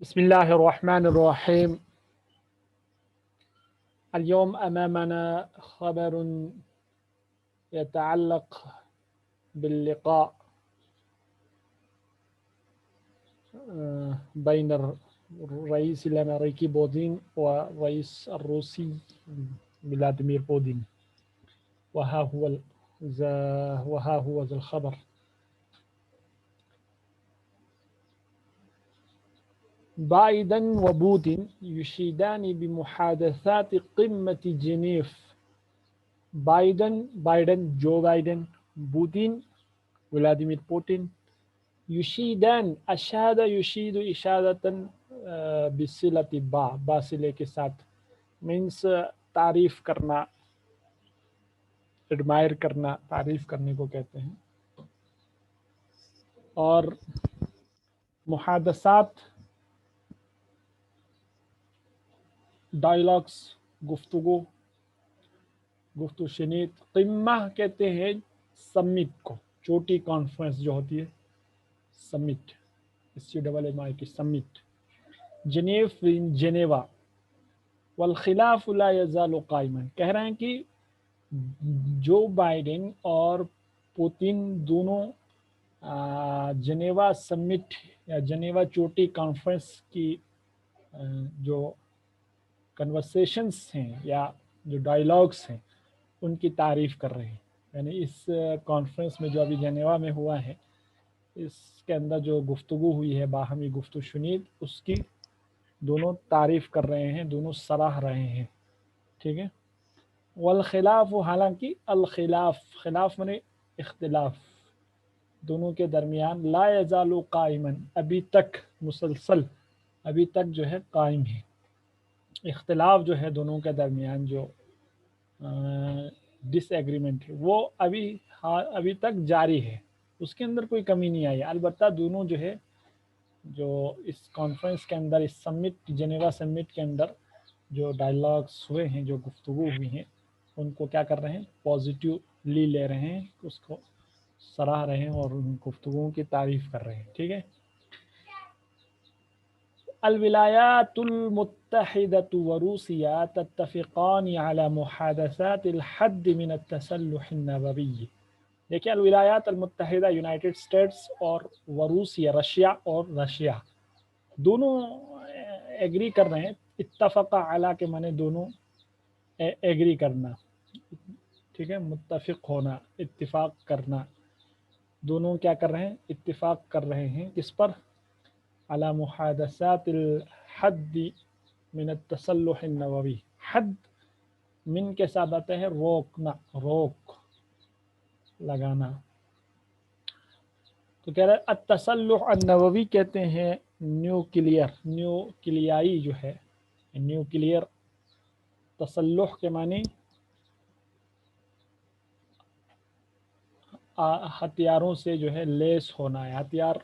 بسم الله الرحمن الرحيم. اليوم أمامنا خبر يتعلق باللقاء بين الرئيس الأمريكي بوتين والرئيس الروسي فلاديمير بوتين، وها هو ذا الخبر. بايدن وبوتين يشيدان بمحادثات قمة جنيف. بايدن جو بايدن، بوتين ولاديمير بوتين. یشیدان اشاد یشید اشادتاً بصلت باصلے کے ساتھ، مینس تعریف کرنا، ایڈمائر کرنا، تعریف کرنے کو کہتے ہیں. اور محادثات، ڈائلاگس، گفتگو شنید. قمہ کہتے ہیں سمٹ کو، چوٹی کانفرنس جو ہوتی ہے، سمٹ، SUMMIT کی سمٹ. جنیف جنیوا. والخلاف لا یزال قائما، کہہ رہے ہیں کہ جو بائیڈن اور پوتین دونوں جنیوا سمٹ یا جنیوا چوٹی کانفرنس کی جو کنورسیشنز ہیں یا جو ڈائلاگس ہیں ان کی تعریف کر رہے ہیں. یعنی اس کانفرنس میں جو ابھی جنیوا میں ہوا ہے، اس کے اندر جو گفتگو ہوئی ہے، باہمی گفت و شنید، اس کی دونوں تعریف کر رہے ہیں، دونوں سراہ رہے ہیں. ٹھیک ہے. والخلاف، حالانکہ خلاف منے اختلاف، دونوں کے درمیان لا یزال قائما، ابھی تک مسلسل، ابھی تک جو ہے قائم ہے. اختلاف جو ہے دونوں کے درمیان، جو ڈس ایگریمنٹ ہے، وہ ابھی تک جاری ہے، اس کے اندر کوئی کمی نہیں آئی. البتہ دونوں جو ہے، جو اس کانفرنس کے اندر، اس سمٹ، جنیوا سمٹ کے اندر جو ڈائلاگس ہوئے ہیں، جو گفتگو ہوئی ہیں، ان کو کیا کر رہے ہیں، پازیٹیولی لے رہے ہیں، اس کو سراہ رہے ہیں اور ان گفتگوؤں کی تعریف کر رہے ہیں. ٹھیک ہے. الولایات المتحدة وروسیا تتفقان على محادثات الحد من التسلح النووی. دیکھیں، الولایات المتحدہ، یونائٹڈ اسٹیٹس، اور وروسیا، رشیا دونوں ایگری کر رہے ہیں. اتفق علی کے معنی دونوں ایگری کرنا. ٹھیک ہے. متفق ہونا، اتفاق کرنا. دونوں کیا کر رہے ہیں، اتفاق کر رہے ہیں کس پر، علی محادثات الحد من التسلح النووی. حد من کے ساتھ آتا ہے روکنا، روک لگانا. تو کہہ رہے ہیں التسلح النووی کہتے ہیں نیوکلیائی جو ہے، نیوکلیئر. تسلح کے معنی ہتھیاروں سے جو ہے لیس ہونا ہے. ہتھیار،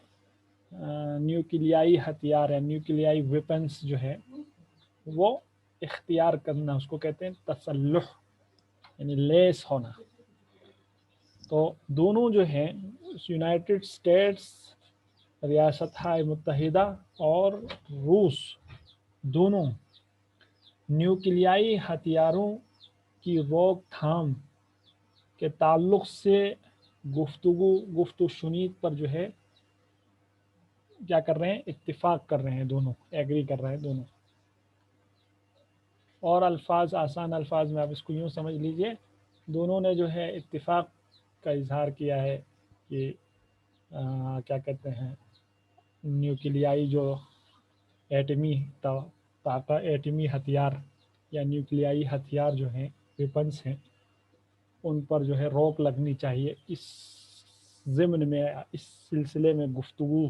نیوکلیائی ہتھیار ہے، نیوکلیائی ویپنس جو ہے وہ اختیار کرنا، اس کو کہتے ہیں تسلح، یعنی لیس ہونا. تو دونوں جو ہیں، یونائٹڈ اسٹیٹس، ریاستہائے متحدہ اور روس، دونوں نیوکلیائی ہتھیاروں کی روک تھام کے تعلق سے گفت و شنید پر جو ہے کیا کر رہے ہیں، اتفاق کر رہے ہیں. دونوں ایگری کر رہے ہیں دونوں. اور الفاظ، آسان الفاظ میں آپ اس کو یوں سمجھ لیجئے، دونوں نے جو ہے اتفاق کا اظہار کیا ہے کہ کیا کہتے ہیں، نیوکلیائی جو ایٹمی طاقت، ایٹمی ہتھیار یا نیوکلیائی ہتھیار جو ہیں، ویپنس ہیں، ان پر جو ہے روک لگنی چاہیے. اس ضمن میں، اس سلسلے میں گفتگو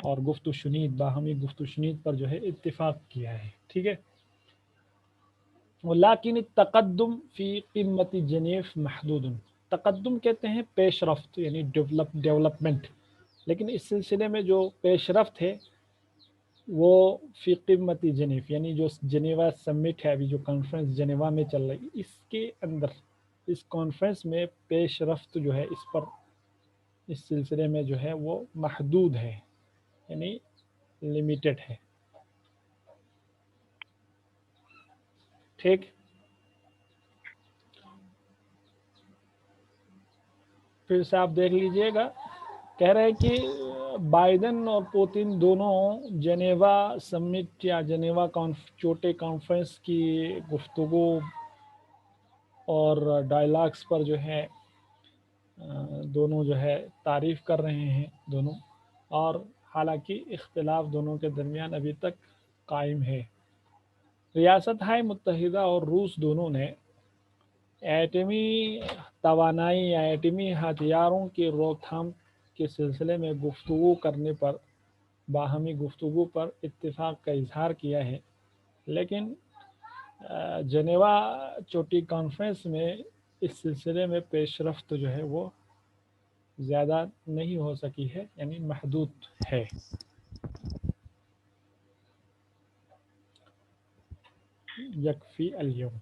اور گفت و شنید، باہمی گفت و شنید پر جو ہے اتفاق کیا ہے. ٹھیک ہے. لیکن التقدم فی قمت جنیف محدود. تقدم کہتے ہیں پیش رفت، یعنی ڈیولپمنٹ. لیکن اس سلسلے میں جو پیش رفت ہے وہ فی قمت جنیف، یعنی جو جنیوا سمٹ ہے، ابھی جو کانفرنس جنیوا میں چل رہی، اس کے اندر، اس کانفرنس میں پیش رفت جو ہے، اس پر، اس سلسلے میں جو ہے وہ محدود ہے، یعنی لمیٹڈ ہے. ٹھیک. پھر سے آپ دیکھ لیجئے گا، کہہ رہے کہ بائیڈن اور پوتن دونوں جنیوا سمٹ یا جنیوا چوٹے کانفرنس کی گفتگو اور ڈائلاگس پر جو ہے دونوں جو ہے تعریف کر رہے ہیں دونوں، اور حالانکہ اختلاف دونوں کے درمیان ابھی تک قائم ہے. ریاستہائے متحدہ اور روس دونوں نے ایٹمی توانائی یا ایٹمی ہتھیاروں کی روک تھام کے سلسلے میں گفتگو کرنے پر باہمی گفتگو پر اتفاق کا اظہار کیا ہے، لیکن جنیوا چوٹی کانفرنس میں اس سلسلے میں پیش رفت جو ہے وہ زیادہ نہیں ہو سکی ہے، یعنی محدود ہے. یکفی اليوم.